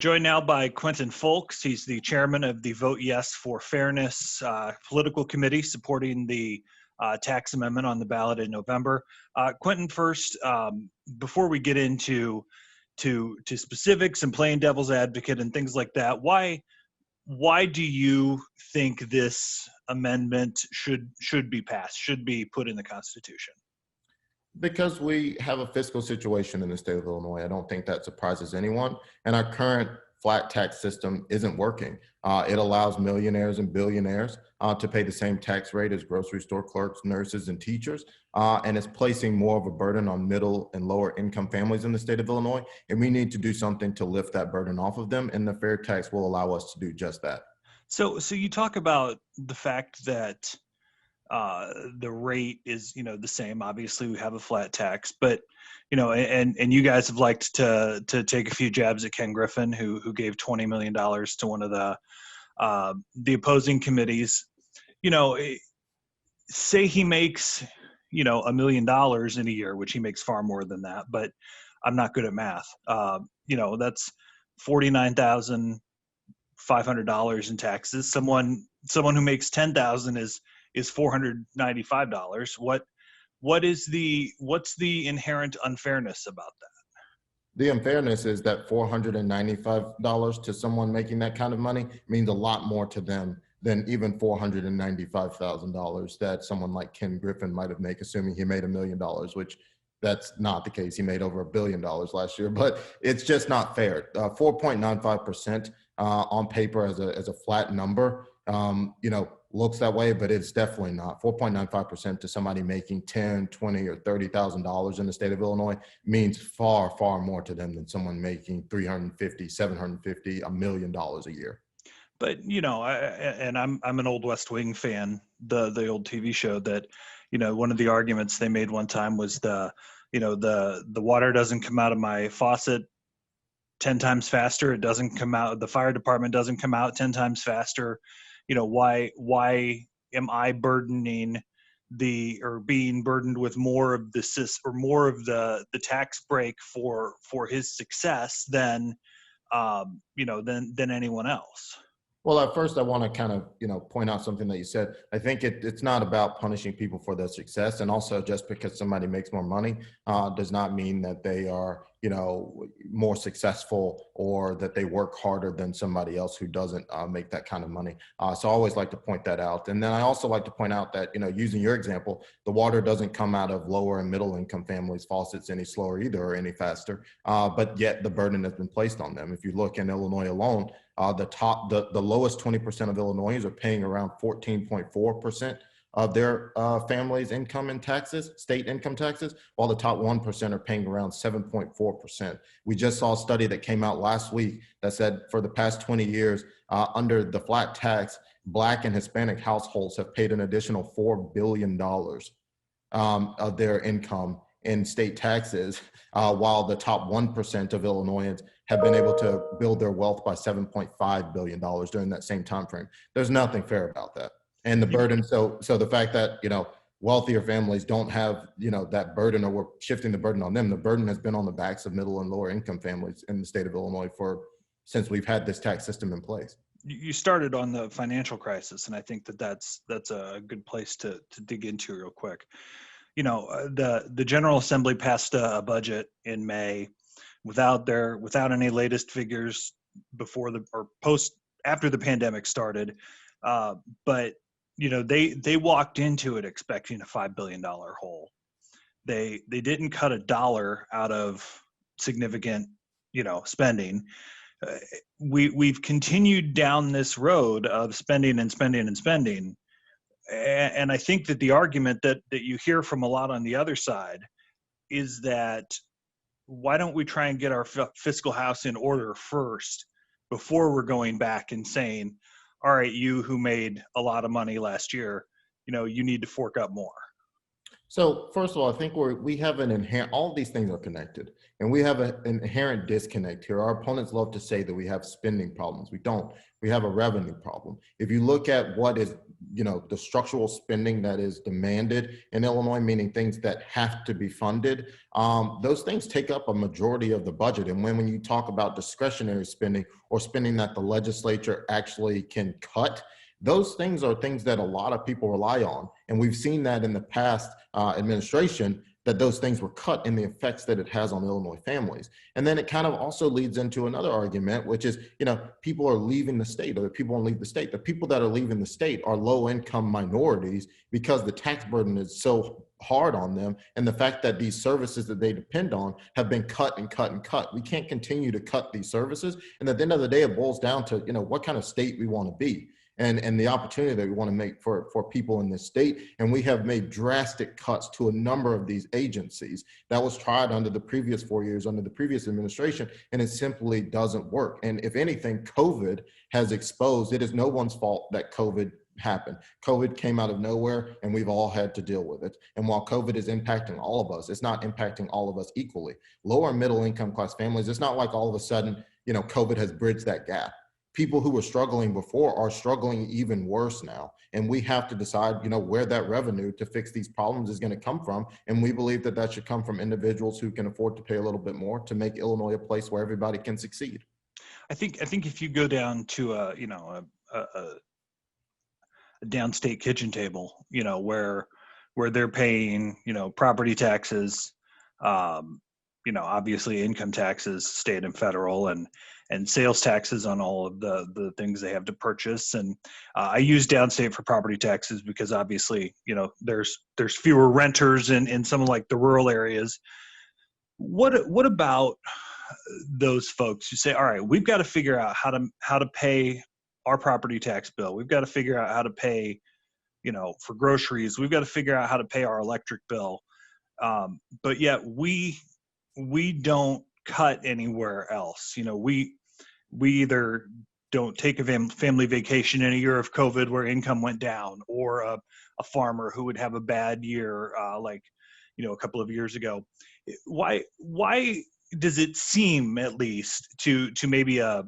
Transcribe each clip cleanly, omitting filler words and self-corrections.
Joined now by Quentin Fulks. He's the chairman of the Vote Yes for Fairness political committee supporting the tax amendment on the ballot in November. Quentin, first, before we get into specifics and playing devil's advocate and things like that, why do you think this amendment should be passed, should be put in the Constitution? Because we have a fiscal situation in the state of Illinois. I don't think that surprises anyone. And our current flat tax system isn't working. It allows millionaires and billionaires to pay the same tax rate as grocery store clerks, nurses, and teachers. And it's placing more of a burden on middle and lower income families in the state of Illinois. And we need to do something to lift that burden off of them. And the fair tax will allow us to do just that. So you talk about the fact that the rate is, the same. Obviously, we have a flat tax, but and you guys have liked to take a few jabs at Ken Griffin, who gave $20 million to one of the opposing committees. Say he makes $1 million in a year, which he makes far more than that. But I'm not good at math. That's $49,500 in taxes. Someone who makes $10,000 is $495. What's the inherent unfairness about that? The unfairness is that $495 to someone making that kind of money means a lot more to them than even $495,000 that someone like Ken Griffin might have made, assuming he made $1 million, which that's not the case. He made over $1 billion last year, but it's just not fair. 4.95% on paper as a flat number, looks that way, but it's definitely not. 4.95% to somebody making $10,000, $20,000, or $30,000 in the state of Illinois means far, far more to them than someone making $350,000, $750,000, $1 million a year. But I'm an old West Wing fan. The old TV show that, one of the arguments they made one time was the water doesn't come out of my faucet 10 times faster. It doesn't come out. The fire department doesn't come out 10 times faster. Why am I being burdened with more of the tax break for his success than anyone else? Well, at first, I want to kind of, point out something that you said. I think it's not about punishing people for their success. And also, just because somebody makes more money does not mean that they are, more successful or that they work harder than somebody else who doesn't make that kind of money. So I always like to point that out. And then I also like to point out that, using your example, the water doesn't come out of lower and middle income families' faucets any slower either or any faster, but yet the burden has been placed on them. If you look in Illinois alone, the lowest 20% of Illinoisans are paying around 14.4% of their family's income in taxes, state income taxes, while the top 1% are paying around 7.4%. We just saw a study that came out last week that said for the past 20 years, under the flat tax, Black and Hispanic households have paid an additional $4 billion of their income in state taxes, while the top 1% of Illinoisans have been able to build their wealth by $7.5 billion during that same time frame. There's nothing fair about that. And the burden, so the fact that, wealthier families don't have, that burden, or we're shifting the burden on them. The burden has been on the backs of middle and lower income families in the state of Illinois since we've had this tax system in place. You started on the financial crisis, and I think that's a good place to dig into real quick. The General Assembly passed a budget in May without any latest figures after the pandemic started. But they walked into it expecting a $5 billion hole. They didn't cut a dollar out of significant, spending. We've continued down this road of spending and spending and spending. And I think that the argument that you hear from a lot on the other side is that why don't we try and get our fiscal house in order first before we're going back and saying, all right, you who made a lot of money last year, you need to fork up more. So first of all, I think we have an inherent, all of these things are connected, and we have an inherent disconnect here. Our opponents love to say that we have spending problems. We don't. We have a revenue problem. If you look at what is, the structural spending that is demanded in Illinois, meaning things that have to be funded, those things take up a majority of the budget. And when you talk about discretionary spending or spending that the legislature actually can cut, those things are things that a lot of people rely on. And we've seen that in the past administration, that those things were cut in the effects that it has on Illinois families. And then it kind of also leads into another argument, which is, people are leaving the state, or the people won't leave the state. The people that are leaving the state are low income minorities because the tax burden is so hard on them. And the fact that these services that they depend on have been cut and cut and cut. We can't continue to cut these services. And at the end of the day, it boils down to, what kind of state we want to be. And the opportunity that we want to make for people in this state. And we have made drastic cuts to a number of these agencies. That was tried under the previous 4 years, under the previous administration, and it simply doesn't work. And if anything, COVID has exposed, it is no one's fault that COVID happened. COVID came out of nowhere, and we've all had to deal with it. And while COVID is impacting all of us, it's not impacting all of us equally. Lower and middle income class families, it's not like all of a sudden, COVID has bridged that gap. People who were struggling before are struggling even worse now. And we have to decide, where that revenue to fix these problems is going to come from. And we believe that that should come from individuals who can afford to pay a little bit more to make Illinois a place where everybody can succeed. I think if you go down to a downstate kitchen table, where they're paying, property taxes, obviously income taxes, state and federal, and sales taxes on all of the things they have to purchase. And I use downstate for property taxes because obviously, there's fewer renters in some of like the rural areas. What about those folks who say, all right, we've got to figure out how to pay our property tax bill. We've got to figure out how to pay, for groceries. We've got to figure out how to pay our electric bill. But yet we don't cut anywhere else. We either don't take a family vacation in a year of COVID where income went down, or a farmer who would have a bad year, a couple of years ago. Why does it seem, at least to maybe a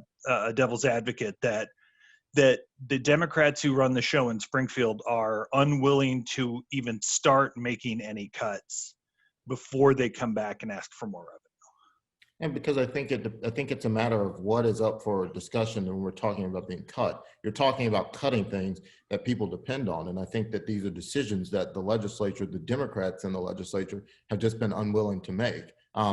devil's advocate, that the Democrats who run the show in Springfield are unwilling to even start making any cuts before they come back and ask for more revenue? And because I think it's a matter of what is up for discussion when we're talking about being cut. You're talking about cutting things that people depend on. And I think that these are decisions that the legislature, the Democrats in the legislature, have just been unwilling to make.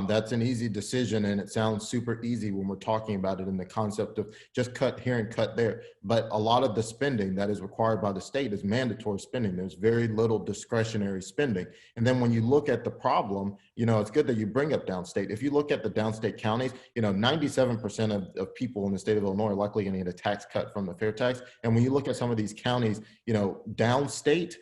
That's an easy decision, and it sounds super easy when we're talking about it in the concept of just cut here and cut there. But a lot of the spending that is required by the state is mandatory spending. There's very little discretionary spending. And then when you look at the problem, it's good that you bring up downstate. If you look at the downstate counties, 97% of people in the state of Illinois are likely going to get a tax cut from the fair tax. And when you look at some of these counties, downstate,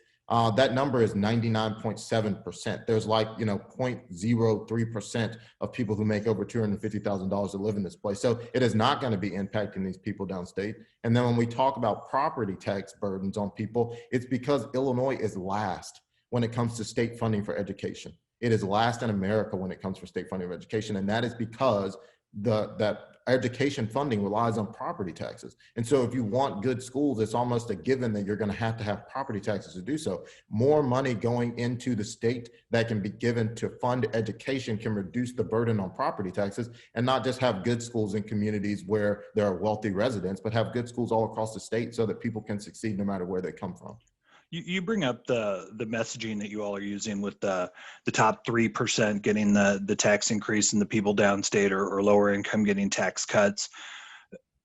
that number is 99.7%. There's 0.03% of people who make over $250,000 that live in this place. So it is not going to be impacting these people downstate. And then when we talk about property tax burdens on people, it's because Illinois is last when it comes to state funding for education. It is last in America when it comes for state funding of education. And that is because that education funding relies on property taxes. And so if you want good schools, it's almost a given that you're going to have property taxes to do so. More money going into the state that can be given to fund education can reduce the burden on property taxes, and not just have good schools in communities where there are wealthy residents, but have good schools all across the state so that people can succeed no matter where they come from. You bring up the messaging that you all are using with the top 3% getting the tax increase, and the people downstate or lower income getting tax cuts.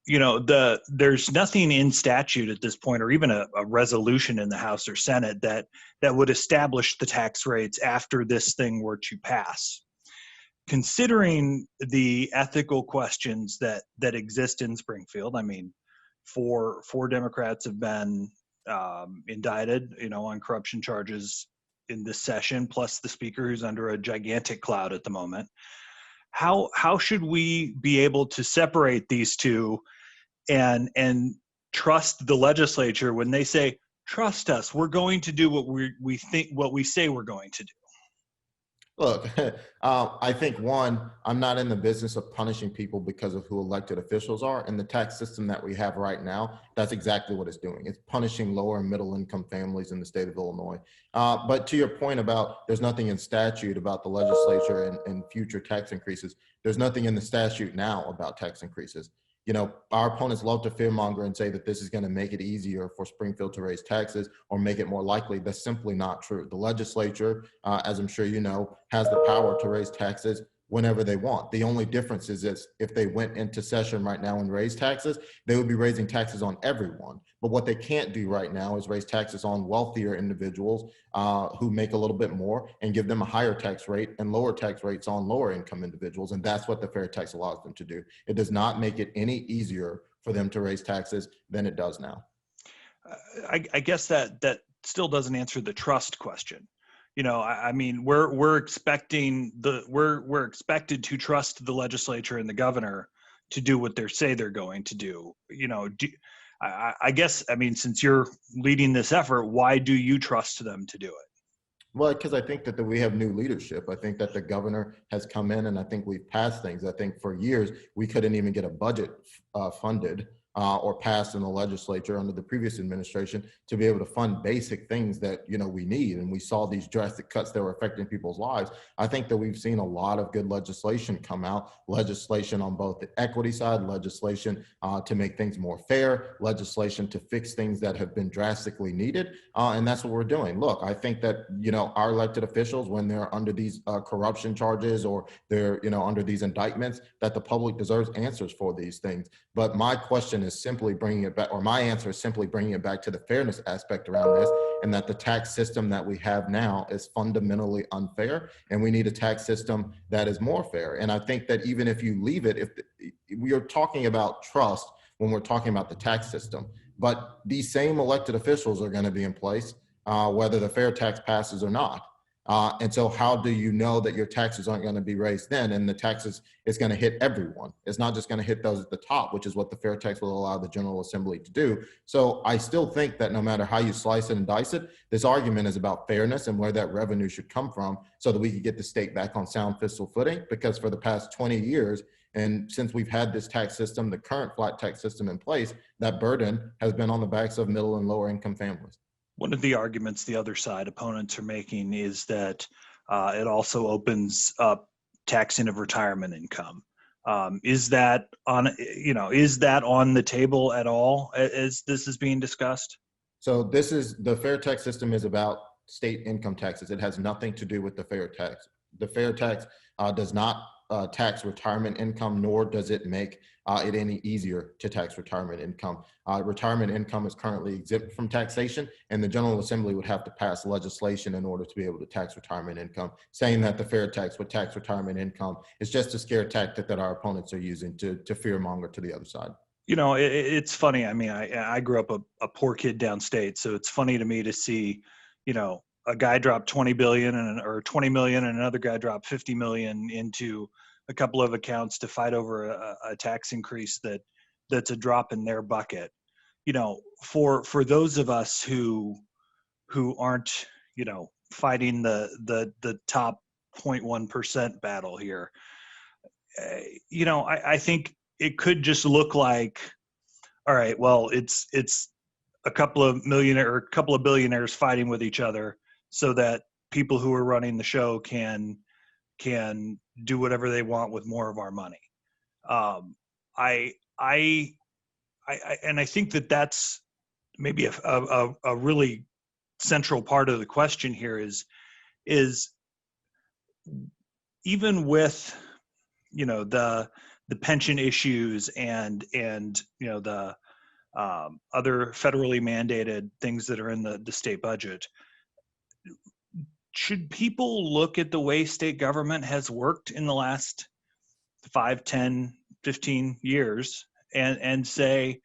There's nothing in statute at this point, or even a resolution in the House or Senate that would establish the tax rates after this thing were to pass. Considering the ethical questions that exist in Springfield, I mean, four Democrats have been indicted, on corruption charges in this session, plus the speaker who's under a gigantic cloud at the moment. How should we be able to separate these two and trust the legislature when they say, trust us, we're going to do what we say we're going to do? Look, I think one, I'm not in the business of punishing people because of who elected officials are. And the tax system that we have right now, that's exactly what it's doing. It's punishing lower and middle income families in the state of Illinois. But to your point about there's nothing in statute about the legislature and future tax increases, there's nothing in the statute now about tax increases. You know, our opponents love to fearmonger and say that this is going to make it easier for Springfield to raise taxes or make it more likely. That's simply not true. The legislature, as I'm sure you know, has the power to raise taxes whenever they want. The only difference is if they went into session right now and raised taxes, they would be raising taxes on everyone. But what they can't do right now is raise taxes on wealthier individuals who make a little bit more and give them a higher tax rate and lower tax rates on lower income individuals. And that's what the fair tax allows them to do. It does not make it any easier for them to raise taxes than it does now. I guess that still doesn't answer the trust question. You know, I mean, we're expected to trust the legislature and the governor to do what they say they're going to do. You know, I guess, I mean, since you're leading this effort, why do you trust them to do it? Well, because I think that we have new leadership. I think that the governor has come in and I think we've passed things. I think for years, we couldn't even get a budget funded or passed in the legislature under the previous administration to be able to fund basic things that, you know, we need. And we saw these drastic cuts that were affecting people's lives. I think that we've seen a lot of good legislation come out, legislation on both the equity side, legislation to make things more fair, legislation to fix things that have been drastically needed. And that's what we're doing. Look, I think that, you know, our elected officials, when they're under these corruption charges or they're, you know, under these indictments, that the public deserves answers for these things. But my question is simply bringing it back, or my answer is simply bringing it back to the fairness aspect around this, and that the tax system that we have now is fundamentally unfair, and we need a tax system that is more fair. And I think that even if you leave it, we are talking about trust when we're talking about the tax system, but these same elected officials are going to be in place whether the fair tax passes or not. And so how do you know that your taxes aren't going to be raised then? And the taxes is going to hit everyone. It's not just going to hit those at the top, which is what the fair tax will allow the General Assembly to do. So I still think that no matter how you slice it and dice it, this argument is about fairness and where that revenue should come from so that we can get the state back on sound fiscal footing. Because for the past 20 years, and since we've had this tax system, the current flat tax system in place, that burden has been on the backs of middle and lower income families. One of the arguments the other side opponents are making is that it also opens up taxing of retirement income. Is that on the table at all as this is being discussed? So the fair tax system is about state income taxes. It has nothing to do with the fair tax. The fair tax does not tax retirement income, nor does it make it any easier to tax retirement income. Retirement income is currently exempt from taxation, and the General Assembly would have to pass legislation in order to be able to tax retirement income. Saying that the fair tax would tax retirement income is just a scare tactic that our opponents are using to fearmonger to the other side. You know, it's funny. I mean, I grew up a poor kid downstate, so it's funny to me to see, you know, a guy drop 20 billion or 20 million and another guy drop 50 million into a couple of accounts to fight over a tax increase that's a drop in their bucket. You know, for those of us who aren't, you know, fighting the top 0.1% battle here, you know, I think it could just look like, all right, well, it's a couple of billionaires fighting with each other so that people who are running the show can do whatever they want with more of our money. I think that's maybe a really central part of the question here is even with, you know, the pension issues and you know, the other federally mandated things that are in the state budget, should people look at the way state government has worked in the last 5, 10, 15 years and say,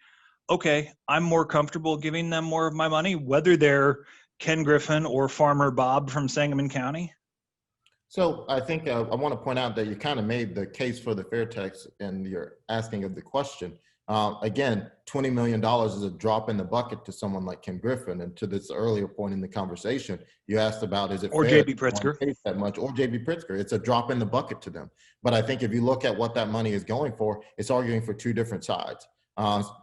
okay, I'm more comfortable giving them more of my money, whether they're Ken Griffin or Farmer Bob from Sangamon County? So I think I want to point out that you kind of made the case for the fair tax in your asking of the question. Again, $20 million is a drop in the bucket to someone like Ken Griffin. And to this earlier point in the conversation, you asked about, is it Or fair JB that someone Pritzker. pays that much, or JB Pritzker? It's a drop in the bucket to them. But I think if you look at what that money is going for, it's arguing for two different sides.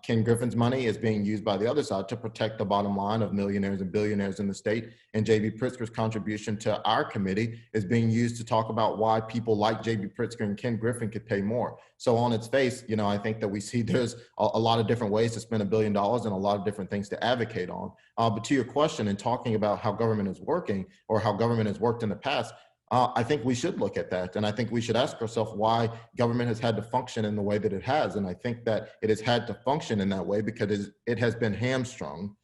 Ken Griffin's money is being used by the other side to protect the bottom line of millionaires and billionaires in the state. And JB Pritzker's contribution to our committee is being used to talk about why people like JB Pritzker and Ken Griffin could pay more. So on its face, you know, I think that we see there's a lot of different ways to spend $1 billion and a lot of different things to advocate on. But to your question, in talking about how government is working or how government has worked in the past, I think we should look at that. And I think we should ask ourselves why government has had to function in the way that it has. And I think that it has had to function in that way because it has been hamstrung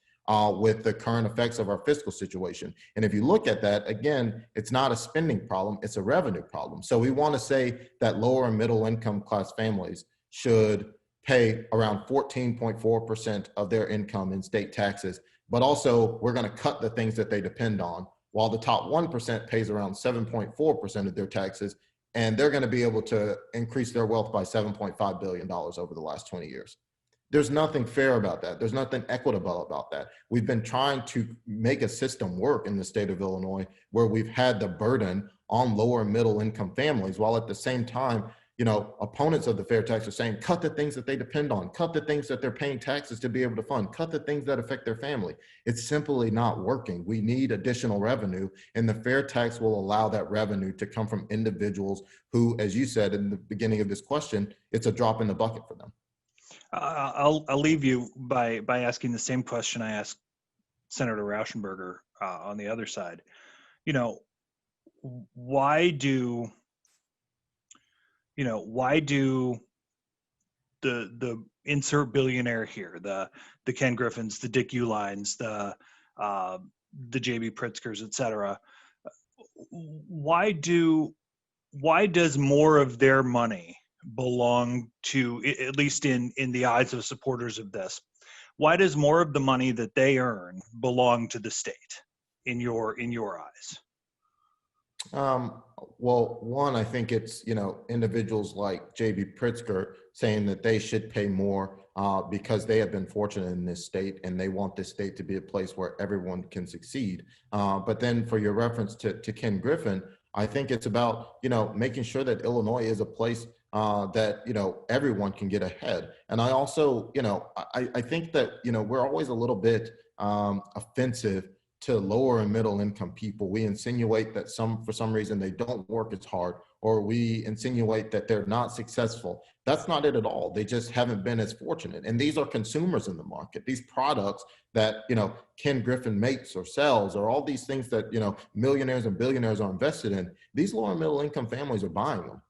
with the current effects of our fiscal situation. And if you look at that, again, it's not a spending problem, it's a revenue problem. So we want to say that lower and middle income class families should pay around 14.4% of their income in state taxes, but also we're going to cut the things that they depend on, while the top 1% pays around 7.4% of their taxes, and they're going to be able to increase their wealth by $7.5 billion over the last 20 years. There's nothing fair about that. There's nothing equitable about that. We've been trying to make a system work in the state of Illinois where we've had the burden on lower and middle income families, while at the same time, you know, opponents of the fair tax are saying, cut the things that they depend on, cut the things that they're paying taxes to be able to fund, cut the things that affect their family. It's simply not working. We need additional revenue, and the fair tax will allow that revenue to come from individuals who, as you said in the beginning of this question, it's a drop in the bucket for them. I'll leave you by asking the same question I asked Senator Rauschenberger on the other side. You know, why do the insert billionaire here, the Ken Griffins, the Dick Ulines, the JB Pritzkers, et cetera, why does more of their money belong to, at least in the eyes of supporters of this, why does more of the money that they earn belong to the state in your eyes? Well, one, I think it's, you know, individuals like JB Pritzker saying that they should pay more because they have been fortunate in this state and they want this state to be a place where everyone can succeed. But then for your reference to Ken Griffin, I think it's about, you know, making sure that Illinois is a place that, you know, everyone can get ahead. And I also, you know, I think that, you know, we're always a little bit offensive to lower and middle income people. We insinuate that for some reason they don't work as hard, or we insinuate that they're not successful. That's not it at all. They just haven't been as fortunate. And these are consumers in the market. These products that, you know, Ken Griffin makes or sells, or all these things that, you know, millionaires and billionaires are invested in, these lower and middle income families are buying them.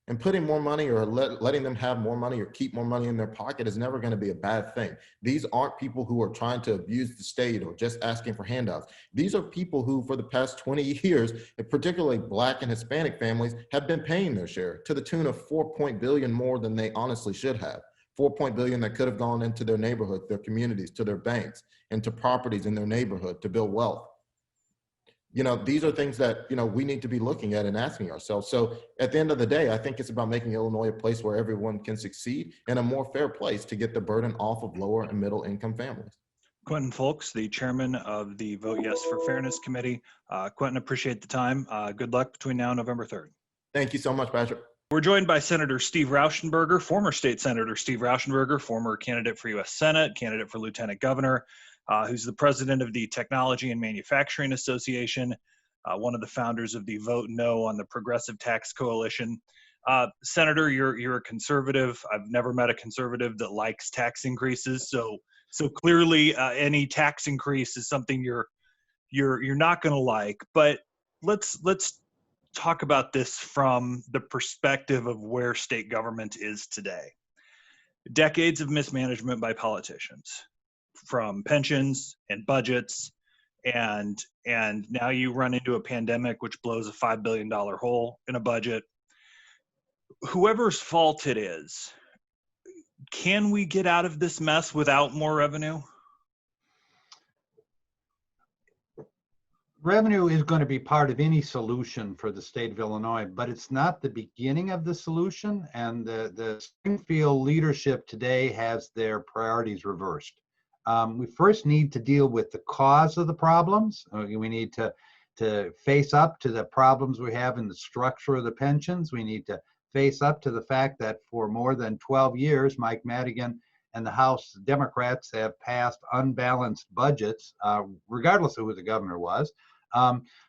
And putting more money or letting them have more money or keep more money in their pocket is never going to be a bad thing. These aren't people who are trying to abuse the state or just asking for handouts. These are people who, for the past 20 years, particularly Black and Hispanic families, have been paying their share to the tune of $4 billion more than they honestly should have. $4 billion that could have gone into their neighborhood, their communities, to their banks, into properties in their neighborhood to build wealth. You know, these are things that, you know, we need to be looking at and asking ourselves. So at the end of the day, I think it's about making Illinois a place where everyone can succeed and a more fair place to get the burden off of lower and middle income families. Quentin Fulks, the chairman of the Vote Yes for Fairness Committee. Quentin, appreciate the time. Good luck between now and November 3rd. Thank you so much, Patrick. We're joined by Senator Steve Rauschenberger, former state senator Steve Rauschenberger, former candidate for U.S. Senate, candidate for lieutenant governor, who's the president of the Technology and Manufacturing Association, one of the founders of the Vote No on the Progressive Tax Coalition. Senator, you're a conservative. I've never met a conservative that likes tax increases. So clearly, any tax increase is something you're not going to like. But let's talk about this from the perspective of where state government is today. Decades of mismanagement by politicians, from pensions and budgets, and now you run into a pandemic which blows a $5 billion hole in a budget. Whoever's fault it is, can we get out of this mess without more revenue? revenue is going to be part of any solution for the state of Illinois, but it's not the beginning of the solution. And the Springfield leadership today has their priorities reversed. We first need to deal with the cause of the problems. We need to face up to the problems we have in the structure of the pensions. We need to face up to the fact that for more than 12 years, Mike Madigan and the House Democrats have passed unbalanced budgets, regardless of who the governor was.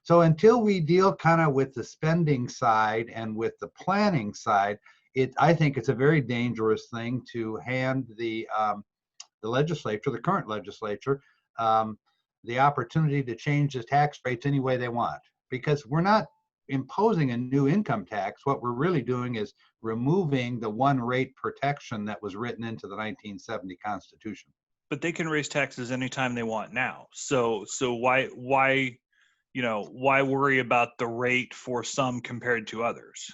So until we deal kind of with the spending side and with the planning side, I think it's a very dangerous thing to hand the legislature, the current legislature, the opportunity to change the tax rates any way they want, because we're not imposing a new income tax. What we're really doing is removing the one rate protection that was written into the 1970 Constitution. But they can raise taxes anytime they want now. So why worry about the rate for some compared to others?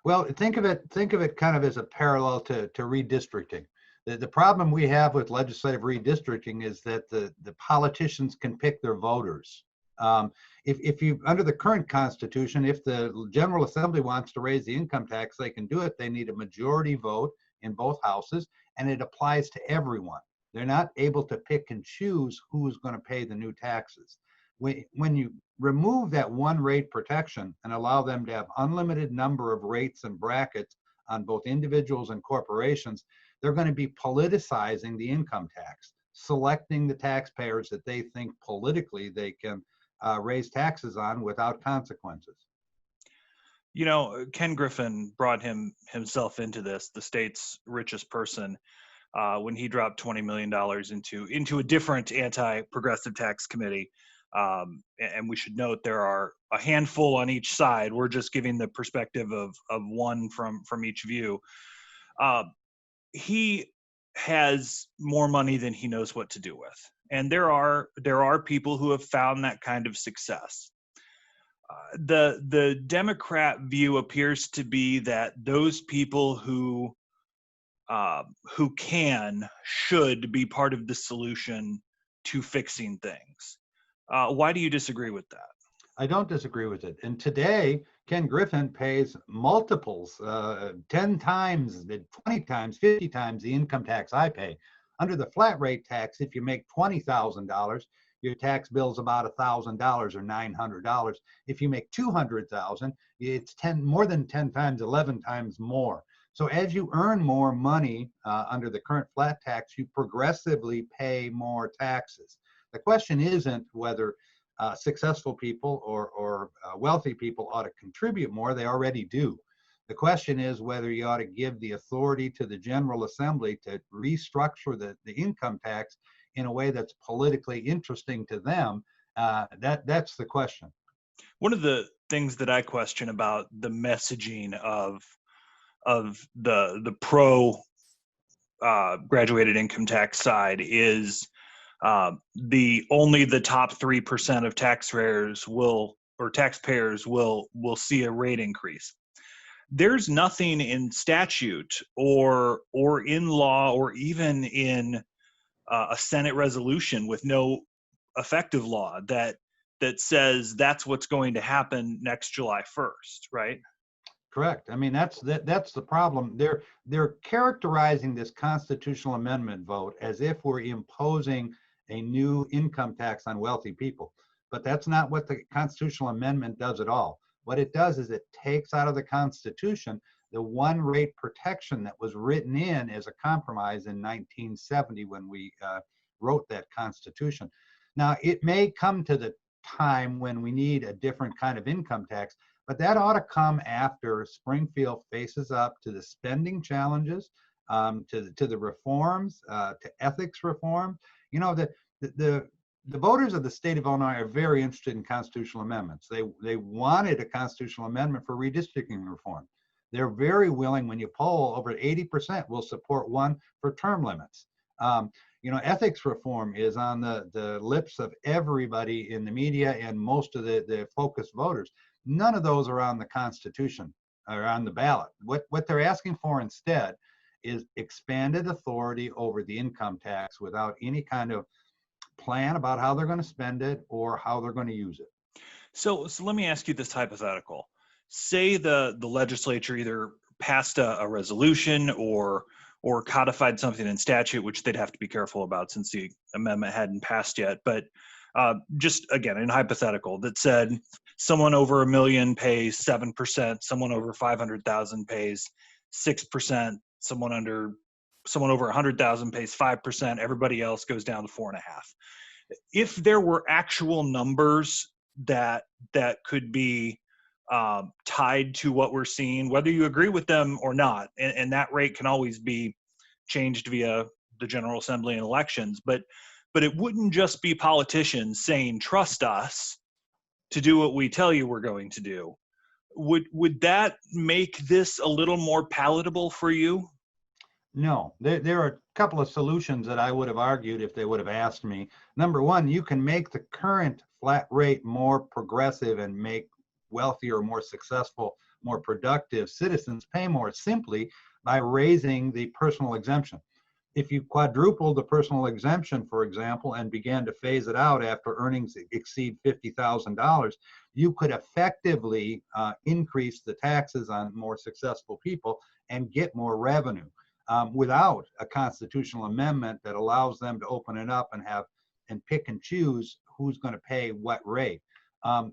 Well, think of it kind of as a parallel to redistricting. The problem we have with legislative redistricting is that the politicians can pick their voters. If you, under the current Constitution, if the General Assembly wants to raise the income tax, they can do it. They need a majority vote in both houses, and it applies to everyone. They're not able to pick and choose who's going to pay the new taxes. When you remove that one rate protection and allow them to have unlimited number of rates and brackets on both individuals and corporations, they're going to be politicizing the income tax, selecting the taxpayers that they think politically they can raise taxes on without consequences. Ken Griffin brought himself into this, the state's richest person, when he dropped $20 million into a different anti-progressive tax committee. And we should note there are a handful on each side. We're just giving the perspective of one from each view. He has more money than he knows what to do with. And there are people who have found that kind of success. The Democrat view appears to be that those people who should be part of the solution to fixing things. Why do you disagree with that? I don't disagree with it. And today, Ken Griffin pays multiples, 10 times, 20 times, 50 times the income tax I pay. Under the flat rate tax, if you make $20,000, your tax bill is about $1,000 or $900. If you make $200,000, it's more than 10 times, 11 times more. So as you earn more money under the current flat tax, you progressively pay more taxes. The question isn't whether successful people or wealthy people ought to contribute more. They already do. The question is whether you ought to give the authority to the General Assembly to restructure the income tax in a way that's politically interesting to them. That's the question. One of the things that I question about the messaging of the pro graduated income tax side is only the top 3% of taxpayers will see a rate increase. There's nothing in statute or in law or even in a Senate resolution with no effective law that says that's what's going to happen next July 1st, right? Correct. I mean, that's the problem. They're characterizing this constitutional amendment vote as if we're imposing a new income tax on wealthy people. But that's not what the constitutional amendment does at all. What it does is it takes out of the Constitution the one rate protection that was written in as a compromise in 1970 when we wrote that Constitution. Now, it may come to the time when we need a different kind of income tax, but that ought to come after Springfield faces up to the spending challenges, to the reforms, to ethics reform. You know, the voters of the state of Illinois are very interested in constitutional amendments. They wanted a constitutional amendment for redistricting reform. They're very willing, when you poll, over 80% will support one for term limits. Ethics reform is on the lips of everybody in the media and most of the focused voters. None of those are on the Constitution or on the ballot. What they're asking for instead is expanded authority over the income tax without any kind of plan about how they're going to spend it or how they're going to use it. So let me ask you this hypothetical. Say the legislature either passed a resolution or codified something in statute, which they'd have to be careful about since the amendment hadn't passed yet. But just again, in hypothetical, that said someone over $1 million pays 7%, someone over 500,000 pays 6%, someone over 100,000 pays 5%, everybody else goes down to 4.5%. If there were actual numbers that could be tied to what we're seeing, whether you agree with them or not, and that rate can always be changed via the General Assembly and elections, but it wouldn't just be politicians saying, trust us to do what we tell you we're going to do. Would that make this a little more palatable for you? No, there are a couple of solutions that I would have argued if they would have asked me. Number one, you can make the current flat rate more progressive and make wealthier, more successful, more productive citizens pay more simply by raising the personal exemption. If you quadruple the personal exemption, for example, and began to phase it out after earnings exceed $50,000, you could effectively increase the taxes on more successful people and get more revenue without a constitutional amendment that allows them to open it up and pick and choose who's going to pay what rate.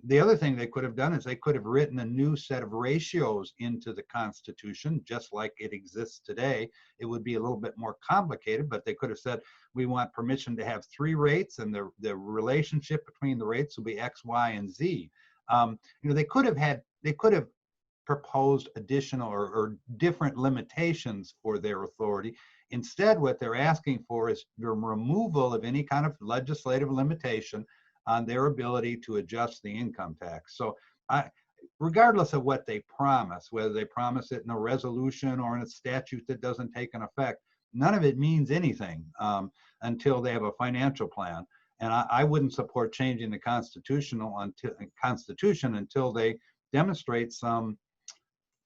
The other thing they could have done is they could have written a new set of ratios into the Constitution, just like it exists today. It would be a little bit more complicated, but they could have said, we want permission to have 3 rates, and the relationship between the rates will be X, Y, and Z. They could have proposed additional or different limitations for their authority. Instead, what they're asking for is the removal of any kind of legislative limitation on their ability to adjust the income tax. So regardless of what they promise, whether they promise it in a resolution or in a statute that doesn't take an effect, none of it means anything until they have a financial plan. And I wouldn't support changing the Constitution until they demonstrate some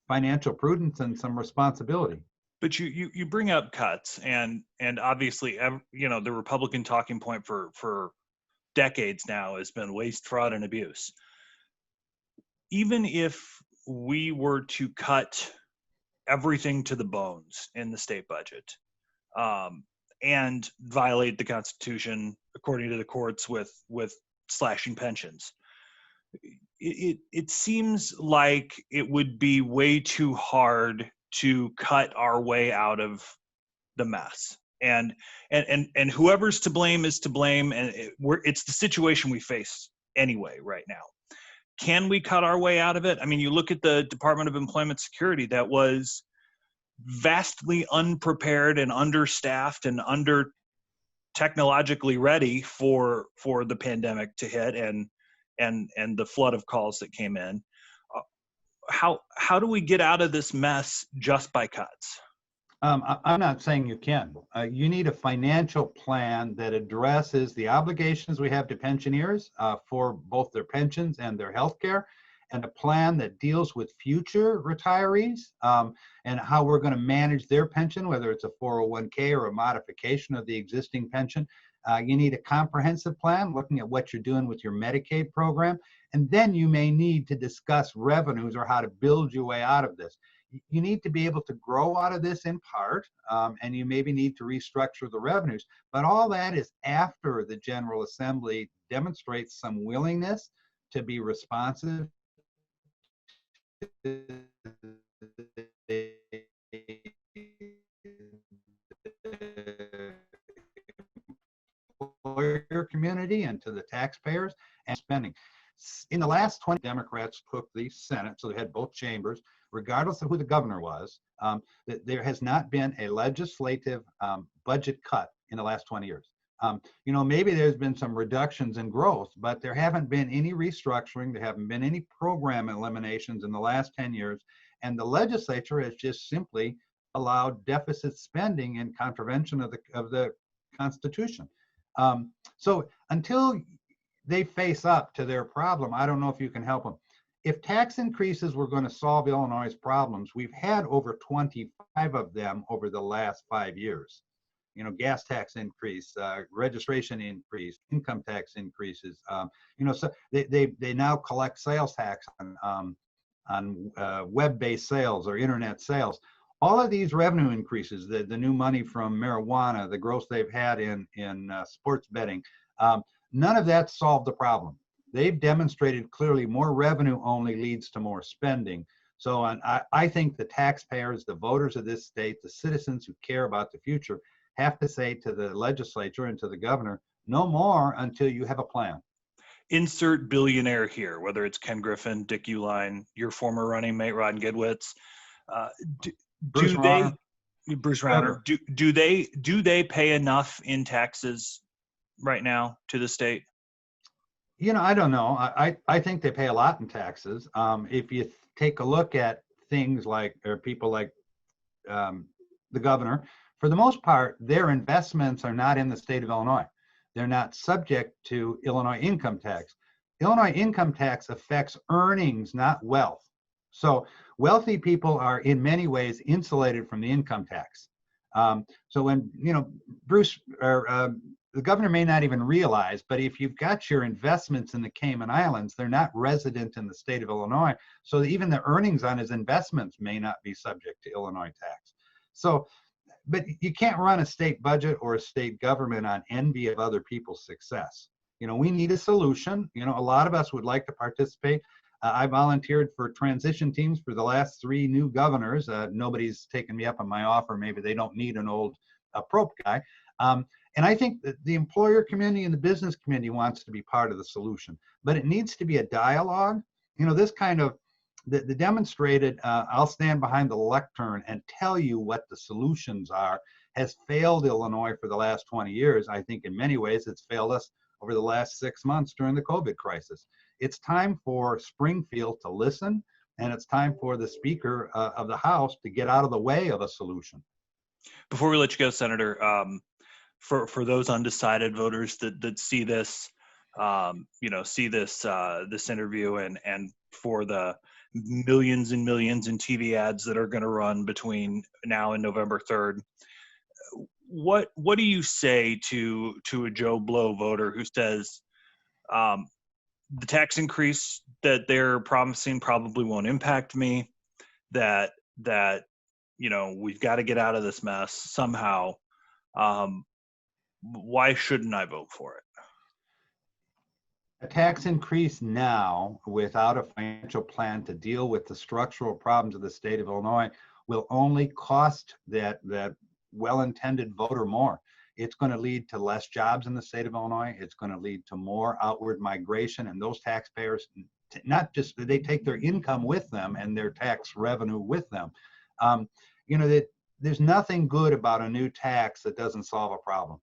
financial prudence and some responsibility. But you bring up cuts, and obviously, the Republican talking point for decades now has been waste, fraud, and abuse. Even if we were to cut everything to the bones in the state budget and violate the Constitution, according to the courts, with slashing pensions, it seems like it would be way too hard to cut our way out of the mess. And whoever's to blame is to blame, and it's the situation we face anyway right now. Can we cut our way out of it? I mean, you look at the Department of Employment Security that was vastly unprepared and understaffed and under technologically ready for the pandemic to hit and the flood of calls that came in. How do we get out of this mess just by cuts? I'm not saying you can. You need a financial plan that addresses the obligations we have to pensioners for both their pensions and their health care, and a plan that deals with future retirees and how we're going to manage their pension, whether it's a 401k or a modification of the existing pension. You need a comprehensive plan looking at what you're doing with your Medicaid program, and then you may need to discuss revenues or how to build your way out of this. You need to be able to grow out of this in part, and you maybe need to restructure the revenues. But all that is after the General Assembly demonstrates some willingness to be responsive to the employer community and to the taxpayers and spending. In the last 20, Democrats took the Senate, so they had both chambers, regardless of who the governor was. There has not been a legislative budget cut in the last 20 years. Maybe there's been some reductions in growth, but there haven't been any restructuring. There haven't been any program eliminations in the last 10 years. And the legislature has just simply allowed deficit spending in contravention of the Constitution. So until they face up to their problem, I don't know if you can help them. If tax increases were going to solve Illinois' problems, we've had over 25 of them over the last 5 years. gas tax increase, registration increase, income tax increases. So they now collect sales tax on web-based sales or internet sales. All of these revenue increases, the new money from marijuana, the growth they've had in sports betting, none of that solved the problem. They've demonstrated clearly more revenue only leads to more spending. So I think the taxpayers, the voters of this state, the citizens who care about the future have to say to the legislature and to the governor, no more until you have a plan. Insert billionaire here, whether it's Ken Griffin, Dick Uihlein, your former running mate, Ron Gidwitz. Bruce Rauner. Bruce Rauner. Do they pay enough in taxes right now to the state? I don't know. I think they pay a lot in taxes. If you take a look at things like, or people like the governor, for the most part, their investments are not in the state of Illinois. They're not subject to Illinois income tax. Illinois income tax affects earnings, not wealth. So wealthy people are in many ways insulated from the income tax. So when, Bruce or the governor may not even realize, but if you've got your investments in the Cayman Islands, they're not resident in the state of Illinois. So even the earnings on his investments may not be subject to Illinois tax. So, but you can't run a state budget or a state government on envy of other people's success. We need a solution. A lot of us would like to participate. I volunteered for transition teams for the last 3 new governors. Nobody's taken me up on my offer. Maybe they don't need an old probe guy. And I think that the employer community and the business community wants to be part of the solution, but it needs to be a dialogue. This kind of the demonstrated, I'll stand behind the lectern and tell you what the solutions are, has failed Illinois for the last 20 years. I think in many ways it's failed us over the last 6 months during the COVID crisis. It's time for Springfield to listen, and it's time for the Speaker of the House to get out of the way of a solution. Before we let you go, Senator, for those undecided voters that see this, this interview, and for the millions and millions in TV ads that are going to run between now and November 3rd, what do you say to a Joe Blow voter who says the tax increase that they're promising probably won't impact me, that we've got to get out of this mess somehow? Why shouldn't I vote for it? A tax increase now without a financial plan to deal with the structural problems of the state of Illinois will only cost that well-intended voter more. It's going to lead to less jobs in the state of Illinois. It's going to lead to more outward migration, and those taxpayers, not just they take their income with them and their tax revenue with them. There's nothing good about a new tax that doesn't solve a problem.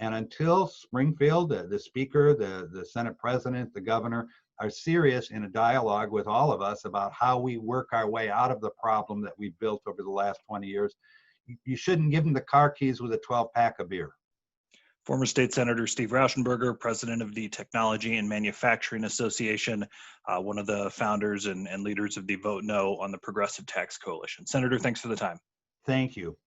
And until Springfield, the Speaker, the Senate President, the Governor are serious in a dialogue with all of us about how we work our way out of the problem that we've built over the last 20 years, you shouldn't give them the car keys with a 12-pack of beer. Former State Senator Steve Rauschenberger, president of the Technology and Manufacturing Association, one of the founders and leaders of the Vote No on the Progressive Tax Coalition. Senator, thanks for the time. Thank you.